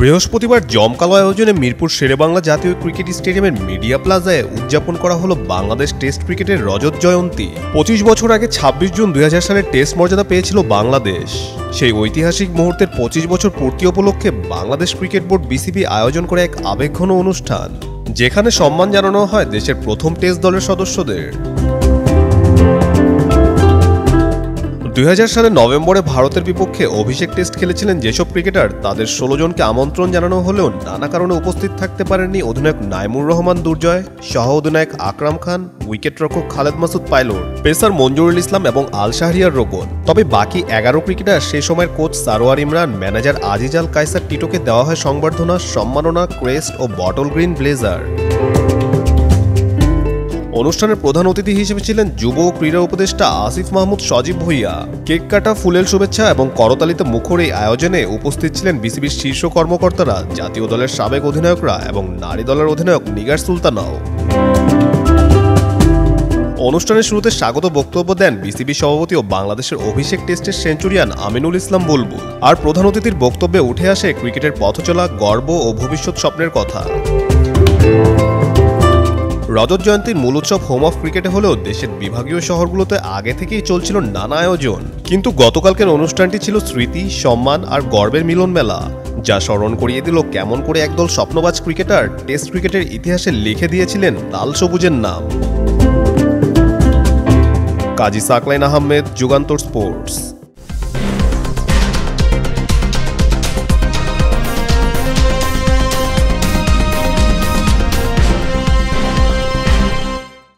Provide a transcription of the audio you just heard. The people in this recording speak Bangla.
বৃহস্পতিবার জমকালো আয়োজনে মিরপুর শেরেবাংলা জাতীয় ক্রিকেট স্টেডিয়ামের মিডিয়া প্লাজায় উদযাপন করা হলো বাংলাদেশ টেস্ট ক্রিকেটের রজত জয়ন্তী। 25 বছর আগে 26 জুন 2000 সালে টেস্ট মর্যাদা পেয়েছিল বাংলাদেশ। সেই ঐতিহাসিক মুহূর্তের 25 বছর পূর্তি উপলক্ষে বাংলাদেশ ক্রিকেট বোর্ড বিসিবি আয়োজন করে এক আবেগঘন অনুষ্ঠান, যেখানে সম্মান জানানো হয় দেশের প্রথম টেস্ট দলের সদস্যদের। 2000 সালে নভেম্বরে ভারতের বিপক্ষে অভিষেক টেস্ট খেলেছিলেন যেসব ক্রিকেটার, তাদের 16 জনকে আমন্ত্রণ জানানো হলেও নানা কারণে উপস্থিত থাকতে পারেননি অধিনায়ক নাইমুর রহমান দুর্জয়, সহ অধিনায়ক আকরাম খান, উইকেটরক্ষক খালেদ মাসুদ পাইলট, পেসার মঞ্জুরুল ইসলাম এবং আল শাহরিয়ার রোকন। তবে বাকি 11 ক্রিকেটার সেই সময়ের কোচ সারোয়ার ইমরান, ম্যানেজার আজিজ আল কায়সার টিটোকে দেওয়া হয় সংবর্ধনা, সম্মাননা, ক্রেস্ট ও বটল গ্রিন ব্লেজার। অনুষ্ঠানের প্রধান অতিথি হিসেবে ছিলেন যুব ও ক্রীড়া উপদেষ্টা আসিফ মাহমুদ সজীব ভুইয়া। কেক কাটা, ফুলেল শুভেচ্ছা এবং করতালিতে মুখর এই আয়োজনে উপস্থিত ছিলেন বিসিবির শীর্ষ কর্মকর্তারা, জাতীয় দলের সাবেক অধিনায়করা এবং নারী দলের অধিনায়ক নিগার সুলতানাও। অনুষ্ঠানের শুরুতে স্বাগত বক্তব্য দেন বিসিবি সভাপতি ও বাংলাদেশের অভিষেক টেস্টের সেঞ্চুরিয়ান আমিনুল ইসলাম বুলবুল। আর প্রধান অতিথির বক্তব্যে উঠে আসে ক্রিকেটের পথচলা, গর্ব ও ভবিষ্যৎ স্বপ্নের কথা। রজত জয়ন্তীর মূল উৎসব হোম অফ ক্রিকেটে হলেও দেশের বিভাগীয় শহরগুলোতে আগে থেকেই চলছিল নানা আয়োজন। কিন্তু গতকালকের অনুষ্ঠানটি ছিল স্মৃতি, সম্মান আর গর্বের মিলন মেলা, যা স্মরণ করিয়ে দিল কেমন করে একদল স্বপ্নবাজ ক্রিকেটার টেস্ট ক্রিকেটের ইতিহাসে লিখে দিয়েছিলেন লাল সবুজের নাম। কাজী সাকলাইন আহমেদ, যুগান্তর স্পোর্টস।